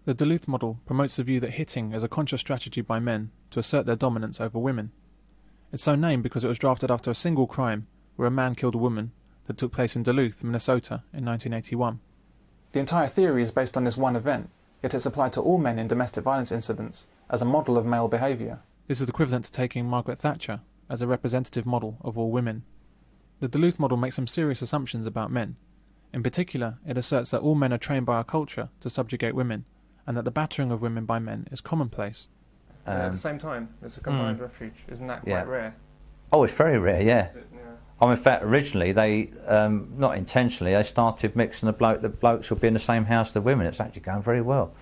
The Duluth model promotes the view that hitting is a conscious strategy by men to assert their dominance over women. It's so named because it was drafted after a single crime where a man killed a woman that took place in Duluth, Minnesota in 1981. The entire theory is based on this one event, yet it's applied to all men in domestic violence incidents as a model of male behaviour. This is equivalent to taking Margaret Thatcher as a representative model of all women. The Duluth model makes some serious assumptions about men. In particular, it asserts that all men are trained by our culture to subjugate women, and that the battering of women by men is commonplace. At the same time, it's a combined refuge. Isn't that quite rare? Oh, it's very rare, yeah. Yeah. Oh, in fact, originally, they, not intentionally, they started mixing the blokes will be in the same house as the women. It's actually going very well.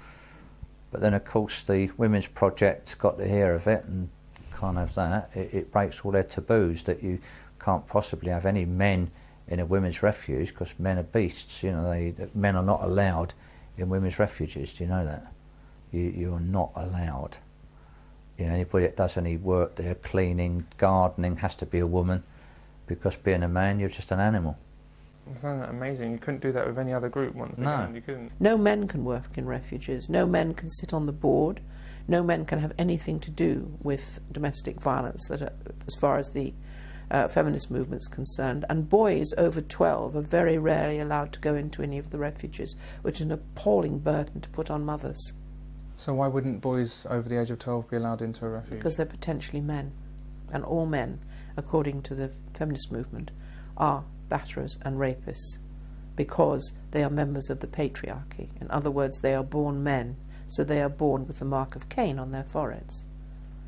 But then, of course, the Women's Project got to hear of it, and kind of that. It breaks all their taboos that you can't possibly have any men in a women's refuge, because men are beasts. You know, men are not allowed in women's refuges. Do you know that? You are not allowed. You know, anybody that does any work there, cleaning, gardening, has to be a woman, because being a man, you're just an animal. I find that amazing. You couldn't do that with any other group once again. You couldn't. No men can work in refuges. No men can sit on the board. No men can have anything to do with domestic violence, as far as the feminist movement's concerned. And boys over 12 are very rarely allowed to go into any of the refuges, which is an appalling burden to put on mothers. So why wouldn't boys over the age of 12 be allowed into a refuge? Because they're potentially men. And all men, according to the feminist movement, are batterers and rapists, because they are members of the patriarchy. In other words, they are born men, so they are born with the mark of Cain on their foreheads.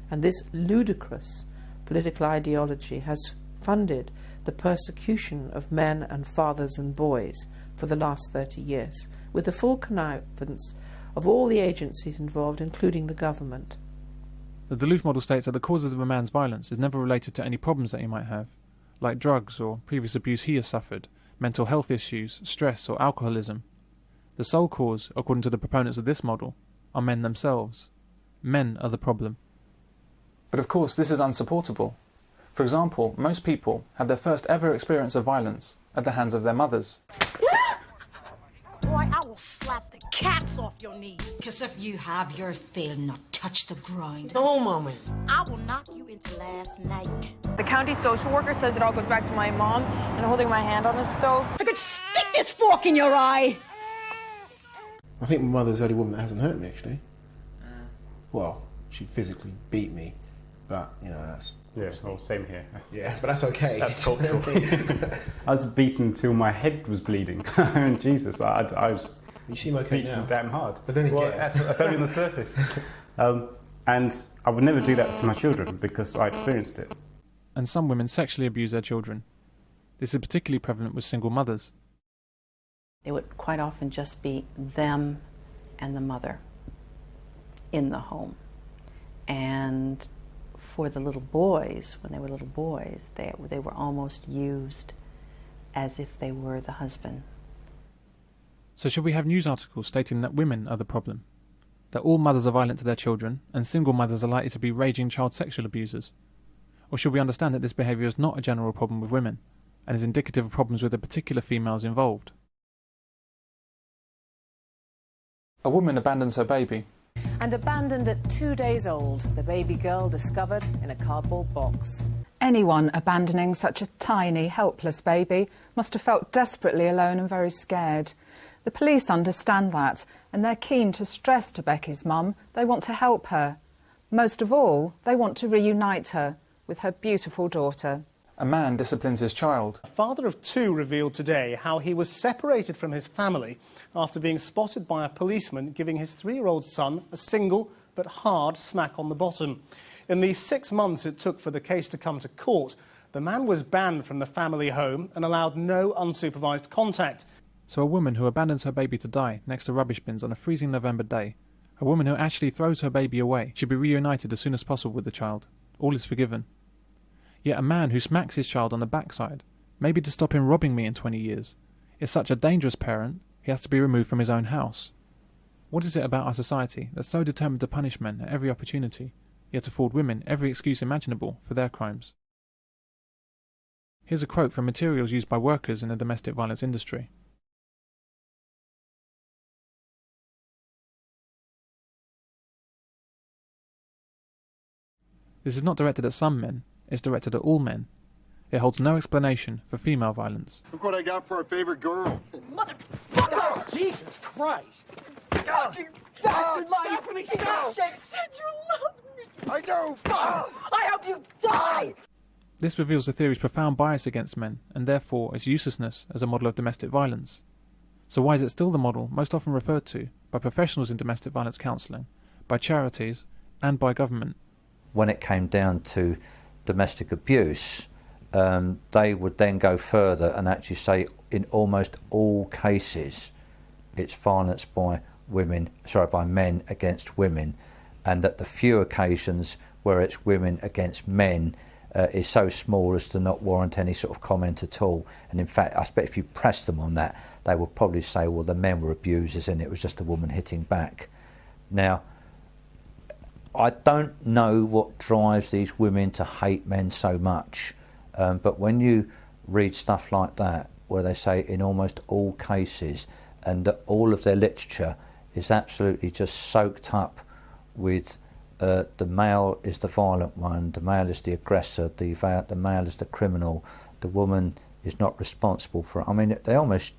And this ludicrous political ideology has funded the persecution of men and fathers and boys for the last 30 years, with the full connivance of all the agencies involved, including the government. The Duluth model states that the causes of a man's violence is never related to any problems that he might have, like drugs or previous abuse he has suffered, mental health issues, stress or alcoholism. The sole cause, according to the proponents of this model, are men themselves. Men are the problem. But of course this is unsupportable. For example, most people have their first ever experience of violence at the hands of their mothers. Boy, I will slap the caps off your knees. Because if you have your fill, not touch the ground. No, Mommy. I will knock you into last night. The county social worker says it all goes back to my mom and holding my hand on the stove. I could stick this fork in your eye. I think my mother's the only woman that hasn't hurt me, actually. Well, she physically beat me, but, you know, that's... Yeah, well, same here. Yeah, but that's okay. That's cultural. I was beaten until my head was bleeding. And Jesus, I was you seem okay beaten now. damn hard. But then again... Well, that's only on the surface. And I would never do that to my children because I experienced it. And some women sexually abuse their children. This is particularly prevalent with single mothers. It would quite often just be them and the mother in the home. And for the little boys, when they were little boys, they were almost used as if they were the husband. So should we have news articles stating that women are the problem? That all mothers are violent to their children, and single mothers are likely to be raging child sexual abusers? Or should we understand that this behaviour is not a general problem with women, and is indicative of problems with the particular females involved? A woman abandons her baby. And abandoned at 2 days old, the baby girl discovered in a cardboard box. Anyone abandoning such a tiny, helpless baby must have felt desperately alone and very scared. The police understand that, and they're keen to stress to Becky's mum they want to help her. Most of all, they want to reunite her with her beautiful daughter. A man disciplines his child. A father of two revealed today how he was separated from his family after being spotted by a policeman giving his 3-year-old son a single but hard smack on the bottom. In the 6 months it took for the case to come to court, the man was banned from the family home and allowed no unsupervised contact. So a woman who abandons her baby to die next to rubbish bins on a freezing November day, a woman who actually throws her baby away, should be reunited as soon as possible with the child. All is forgiven. Yet a man who smacks his child on the backside, maybe to stop him robbing me in 20 years, is such a dangerous parent, he has to be removed from his own house. What is it about our society that's so determined to punish men at every opportunity, yet afford women every excuse imaginable for their crimes? Here's a quote from materials used by workers in the domestic violence industry. This is not directed at some men, it's directed at all men. It holds no explanation for female violence. Look what I got for our favorite girl. Motherfucker! Oh, Jesus Christ! Fucking bastard! Stephanie, stop! You said you loved me! I do! I hope you die! This reveals the theory's profound bias against men, and therefore its uselessness as a model of domestic violence. So why is it still the model most often referred to by professionals in domestic violence counselling, by charities, and by government? When it came down to domestic abuse, they would then go further and actually say in almost all cases it's violence by men against women, and that the few occasions where it's women against men is so small as to not warrant any sort of comment at all. And in fact, I expect if you press them on that, they would probably say, well, the men were abusers and it was just a woman hitting back. Now, I don't know what drives these women to hate men so much, but when you read stuff like that, where they say in almost all cases, and that all of their literature is absolutely just soaked up with the male is the violent one, the male is the aggressor, the male is the criminal, the woman is not responsible for it. I mean, they almost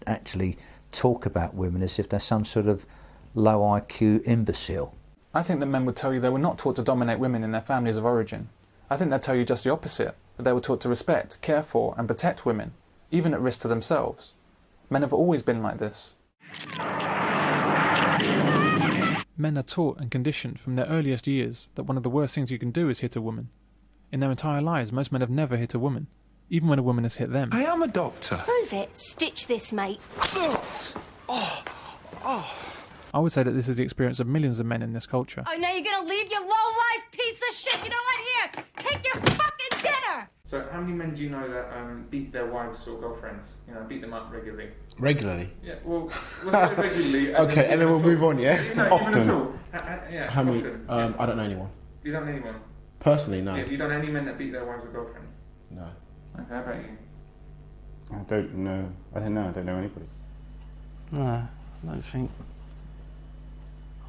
actually talk about women as if they're some sort of low IQ imbecile. I think that men would tell you they were not taught to dominate women in their families of origin. I think they'd tell you just the opposite, that they were taught to respect, care for and protect women, even at risk to themselves. Men have always been like this. Men are taught and conditioned from their earliest years that one of the worst things you can do is hit a woman. In their entire lives, most men have never hit a woman, even when a woman has hit them. I am a doctor. Prove it. Stitch this, mate. I would say that this is the experience of millions of men in this culture. Oh, now you're gonna leave, you low-life piece of shit! You know what? Here, take your fucking dinner! So how many men do you know that beat their wives or girlfriends? You know, beat them up regularly? Regularly? Yeah, well, we'll say regularly. Okay, and then we'll move on, yeah? No, even at all. Yeah, how many? often. I don't know anyone. You don't know anyone? Personally, no. Yeah, you don't know any men that beat their wives or girlfriends? No. Okay, how about you? I don't know. I don't know anybody. No, I don't think.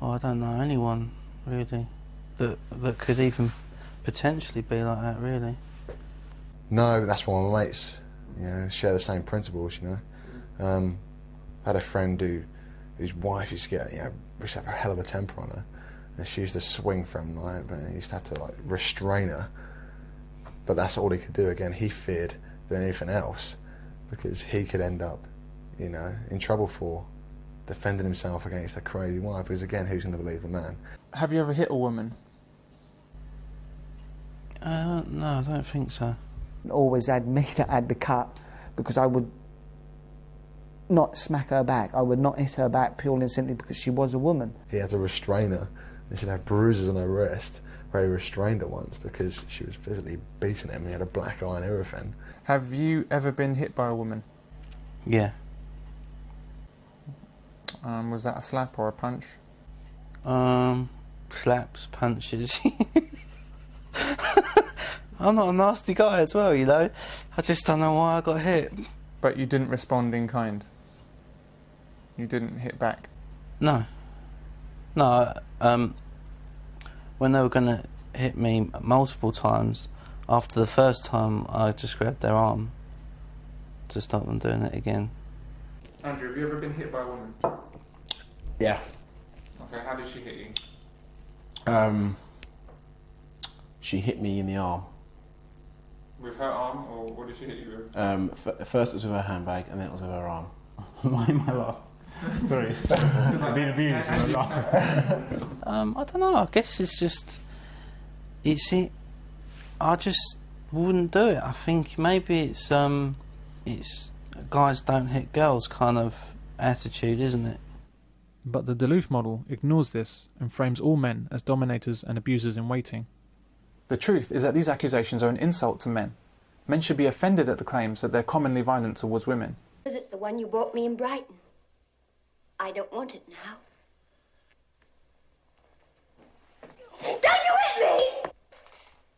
Oh, I don't know anyone really that could even potentially be like that. Really. No, that's why my mates, share the same principles. I had a friend whose wife used to get, used to have a hell of a temper on her, and she used to swing from but he used to have to restrain her. But that's all he could do. Again, he feared than anything else, because he could end up, in trouble for defending himself against a crazy wife. Because again, who's going to believe the man? Have you ever hit a woman? No, I don't think so. Always had me that had the cut, because I would not smack her back. I would not hit her back purely and simply because she was a woman. He had to restrain her, and she'd have bruises on her wrist where he restrained her once because she was physically beating him. He had a black eye and everything. Have you ever been hit by a woman? Yeah. Was that a slap or a punch? Slaps, punches. I'm not a nasty guy as well, I just don't know why I got hit. But you didn't respond in kind? You didn't hit back? No. No, when they were going to hit me multiple times, after the first time I just grabbed their arm to stop them doing it again. Andrew, have you ever been hit by a woman? Yeah. Okay, how did she hit you? She hit me in the arm. With her arm, or what did she hit you with? First it was with her handbag, and then it was with her arm. Why am I laughing? Sorry, it's been abused. I don't know, I guess it's just... I just wouldn't do it. I think maybe it's guys don't hit girls kind of attitude, isn't it? But the Duluth model ignores this and frames all men as dominators and abusers in waiting. The truth is that these accusations are an insult to men. Men should be offended at the claims that they're commonly violent towards women. Because it's the one you bought me in Brighton. I don't want it now. Don't you hit me!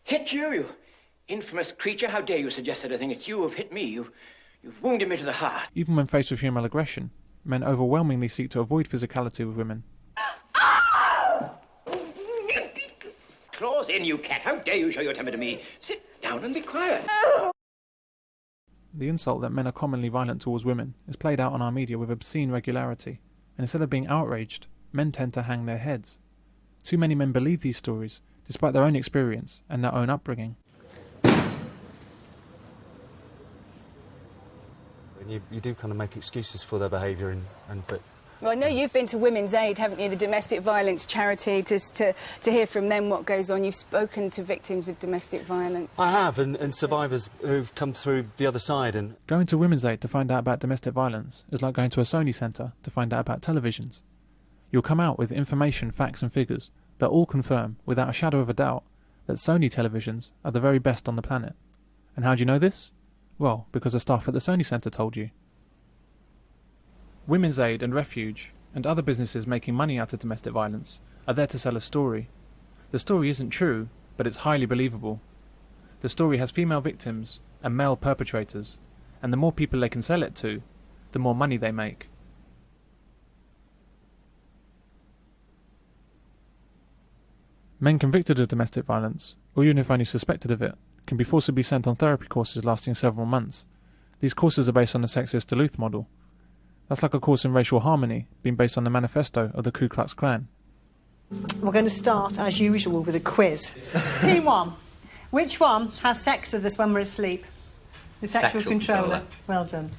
Hit you, you infamous creature. How dare you suggest such a thing? It's you who've hit me. You've wounded me to the heart. Even when faced with female aggression, men overwhelmingly seek to avoid physicality with women. Claws paws. In, you cat. How dare you show your temper to me? Sit down and be quiet. The insult that men are commonly violent towards women is played out on our media with obscene regularity, and instead of being outraged, men tend to hang their heads. Too many men believe these stories, despite their own experience and their own upbringing. You do kind of make excuses for their behaviour, but... Well, I know you've been to Women's Aid, haven't you, the domestic violence charity, to hear from them what goes on. You've spoken to victims of domestic violence. I have, and survivors who've come through the other side. And Going to Women's Aid to find out about domestic violence is like going to a Sony centre to find out about televisions. You'll come out with information, facts and figures that all confirm, without a shadow of a doubt, that Sony televisions are the very best on the planet. And how do you know this? Well, because the staff at the Sony Centre told you. Women's Aid and Refuge, and other businesses making money out of domestic violence, are there to sell a story. The story isn't true, but it's highly believable. The story has female victims and male perpetrators, and the more people they can sell it to, the more money they make. Men convicted of domestic violence, or even if only suspected of it, can be forcibly sent on therapy courses lasting several months. These courses are based on the sexist Duluth model. That's like a course in racial harmony, being based on the manifesto of the Ku Klux Klan. We're going to start, as usual, with a quiz. Team 1, which one has sex with us when we're asleep? The sexual controller. Well done.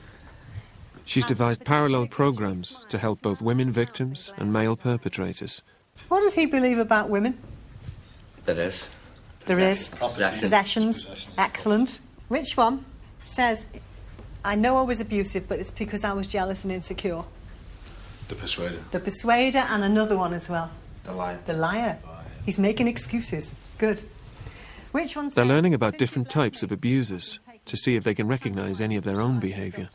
She's devised parallel programs to help both women victims and male perpetrators. What does he believe about women? There is. There is. Possession. Possessions. Excellent. Which one says, I know I was abusive, but it's because I was jealous and insecure? The persuader. The persuader, and another one as well. The liar. The liar. He's making excuses. Good. Which one says... They're learning about different types of abusers to see if they can recognise any of their own behaviour.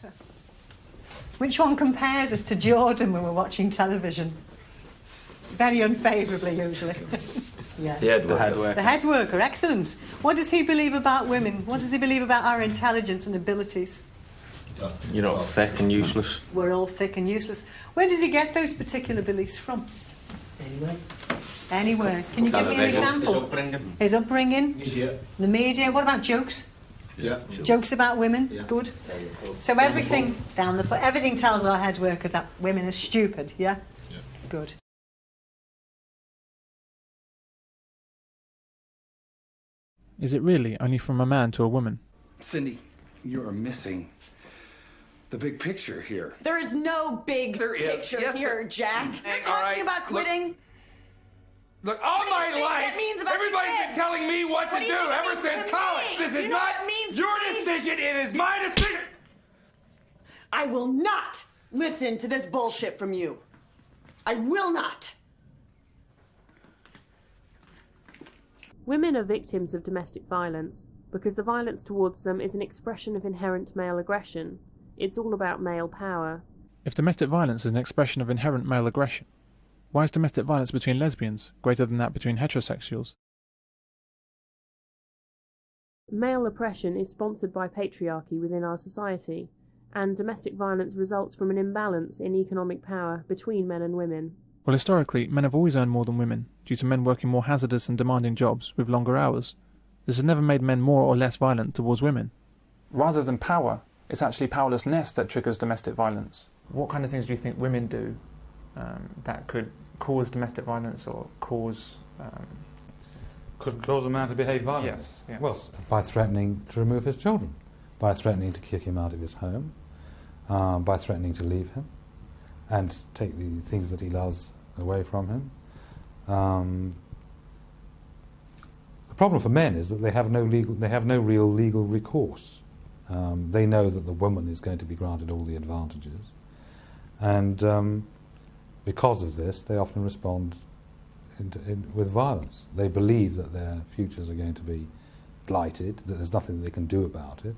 Which one compares us to Jordan when we're watching television? Very unfavourably, usually. Yeah. The head worker. The head worker, excellent. What does he believe about women? What does he believe about our intelligence and abilities? You're not thick and useless. We're all thick and useless. Where does he get those particular beliefs from? Anywhere. Anywhere. Can you give me an example? His upbringing. His upbringing? Media. The media. What about jokes? Yeah. Jokes about women? Yeah. Good. So everything everything tells our head worker that women are stupid, yeah? Yeah. Good. Is it really only from a man to a woman? Cindy, you're missing the big picture here. There is no big picture here, Jack. You're talking about quitting. Look, all my think life, that means about everybody's your been telling me what to do do you think it ever means since to college. me? This is You know not what it means your to me? decision, it is my decision. I will not listen to this bullshit from you. I will not. Women are victims of domestic violence because the violence towards them is an expression of inherent male aggression. It's all about male power. If domestic violence is an expression of inherent male aggression, why is domestic violence between lesbians greater than that between heterosexuals? Male oppression is sponsored by patriarchy within our society, and domestic violence results from an imbalance in economic power between men and women. Well, historically, men have always earned more than women, due to men working more hazardous and demanding jobs with longer hours. This has never made men more or less violent towards women. Rather than power, it's actually powerlessness that triggers domestic violence. What kind of things do you think women do that could cause domestic violence or cause... Could cause a man to behave violently? Yes. Yeah. Well, by threatening to remove his children, by threatening to kick him out of his home, by threatening to leave him and take the things that he loves away from him. The problem for men is that they have no real legal recourse. They know that the woman is going to be granted all the advantages, and because of this, they often respond with violence. They believe that their futures are going to be blighted, that there's nothing they can do about it,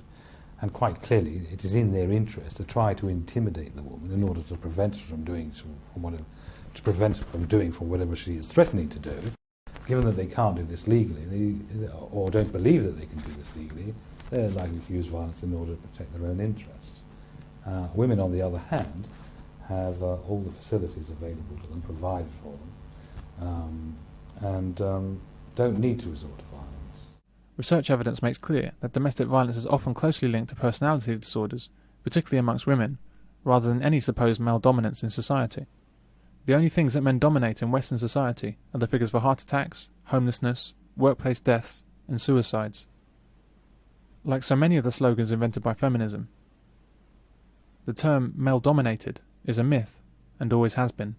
and quite clearly it is in their interest to try to intimidate the woman in order to prevent her from doing whatever she is threatening to do. Given that they can't do this legally, or don't believe that they can do this legally, they're likely to use violence in order to protect their own interests. Women, on the other hand, have all the facilities available to them, provided for them, and don't need to resort to violence. Research evidence makes clear that domestic violence is often closely linked to personality disorders, particularly amongst women, rather than any supposed male dominance in society. The only things that men dominate in Western society are the figures for heart attacks, homelessness, workplace deaths, and suicides. Like so many of the slogans invented by feminism, the term male-dominated is a myth and always has been.